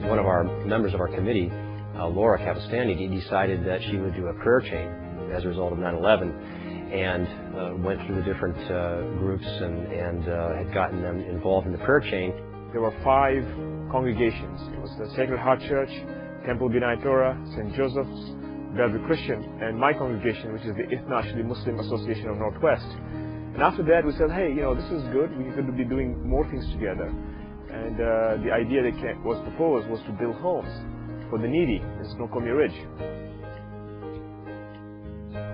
one of our members of our committee, Laura Capistani, decided that she would do a prayer chain as a result of 9/11, and went through the different groups and had gotten them involved in the prayer chain. There were 5 congregations. It was the Sacred Heart Church, Temple B'nai Torah, St. Joseph's, Bellevue Christian, and my congregation, which is the Internationally Muslim Association of Northwest. And after that, we said, hey, this is good. We could be doing more things together. And the idea that was proposed was to build homes for the needy in Snoqualmie Ridge.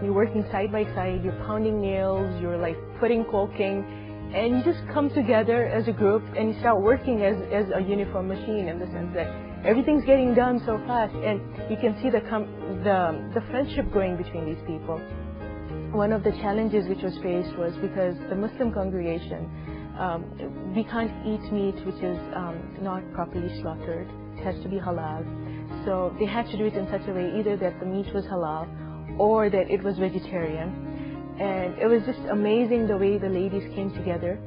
You're working side by side, you're pounding nails, you're like putting caulking, and you just come together as a group and you start working as a uniform machine, in the sense that everything's getting done so fast, and you can see the friendship growing between these people. One of the challenges which was faced was because the Muslim congregation, we can't eat meat which is not properly slaughtered. It has to be halal. So they had to do it in such a way either that the meat was halal or that it was vegetarian. And it was just amazing the way the ladies came together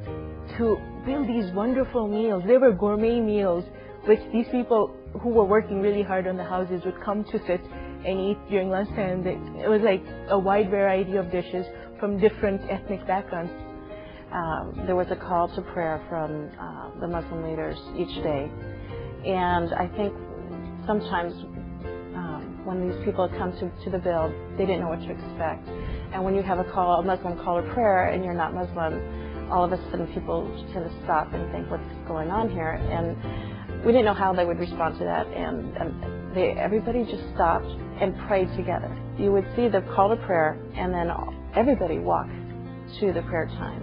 to build these wonderful meals. They were gourmet meals which these people who were working really hard on the houses would come to sit and eat during lunchtime. It was like a wide variety of dishes from different ethnic backgrounds. There was a call to prayer from the Muslim leaders each day. And I think sometimes when these people come to the Build, they didn't know what to expect. And when you have a Muslim call to prayer and you're not Muslim, all of a sudden people tend to stop and think, what's going on here? And we didn't know how they would respond to that. And everybody just stopped and prayed together. You would see the call to prayer, and then everybody walked to the prayer time.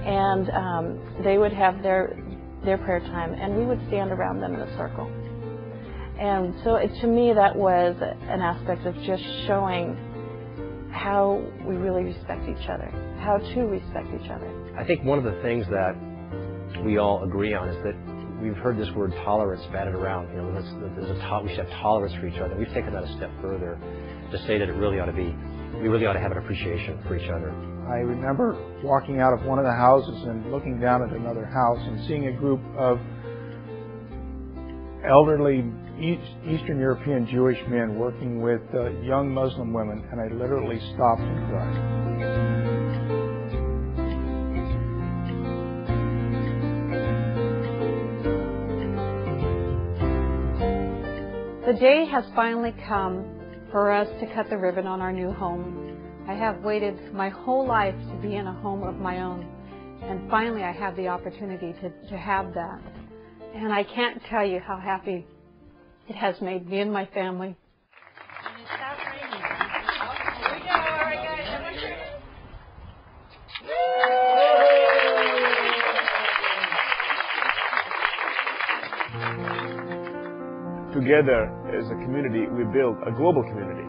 And they would have their prayer time, and we would stand around them in a circle. And so to me, that was an aspect of just showing how we really respect each other, how to respect each other. I think one of the things that we all agree on is that we've heard this word tolerance batted around. We should have tolerance for each other. We've taken that a step further to say that we really ought to have an appreciation for each other. I remember walking out of one of the houses and looking down at another house and seeing a group of elderly Eastern European Jewish men working with young Muslim women, and I literally stopped and cried. The day has finally come for us to cut the ribbon on our new home. I have waited my whole life to be in a home of my own, and finally I have the opportunity to have that. And I can't tell you how happy it has made me and my family. Together as a community, we build a global community.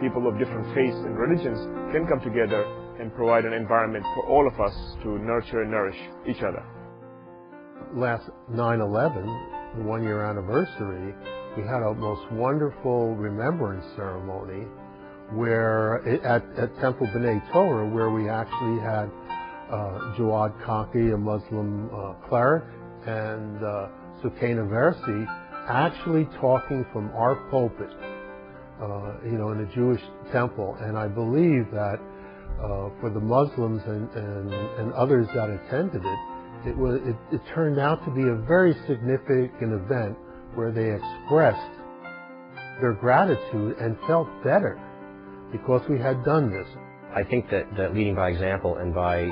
People of different faiths and religions can come together and provide an environment for all of us to nurture and nourish each other. Last 9/11, the one-year anniversary, we had a most wonderful remembrance ceremony where at Temple B'nai Torah, where we actually had Jawad Kaki, a Muslim cleric, and Sukaina Versi actually talking from our pulpit, in a Jewish temple. And I believe that for the Muslims and others that attended it turned out to be a very significant event where they expressed their gratitude and felt better because we had done this. I think that leading by example and by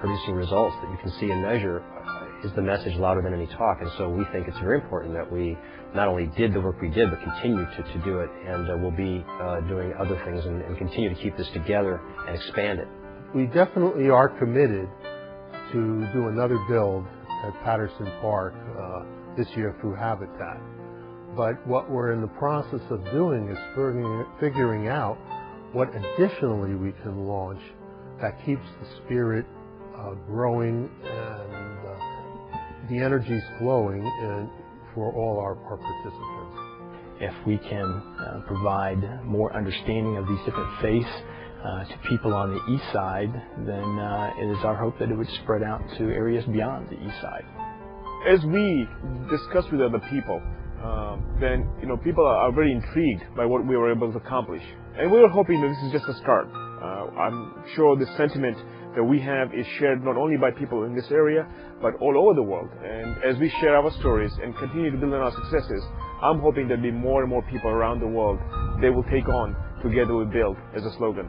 producing results that you can see and measure is the message louder than any talk. And so we think it's very important that we not only did the work we did, but continue to do it, and we'll be doing other things and continue to keep this together and expand it. We definitely are committed to do another build at Patterson Park this year through Habitat. But what we're in the process of doing is figuring out what additionally we can launch that keeps the spirit growing and the energies flowing for all our participants. If we can provide more understanding of these different faiths to people on the east side, then it is our hope that it would spread out to areas beyond the east side. As we discuss with other people then people are very intrigued by what we were able to accomplish. And we were hoping that this is just a start. I'm sure the sentiment that we have is shared not only by people in this area, but all over the world. And as we share our stories and continue to build on our successes, I'm hoping there'll be more and more people around the world they will take on Together We Build as a slogan.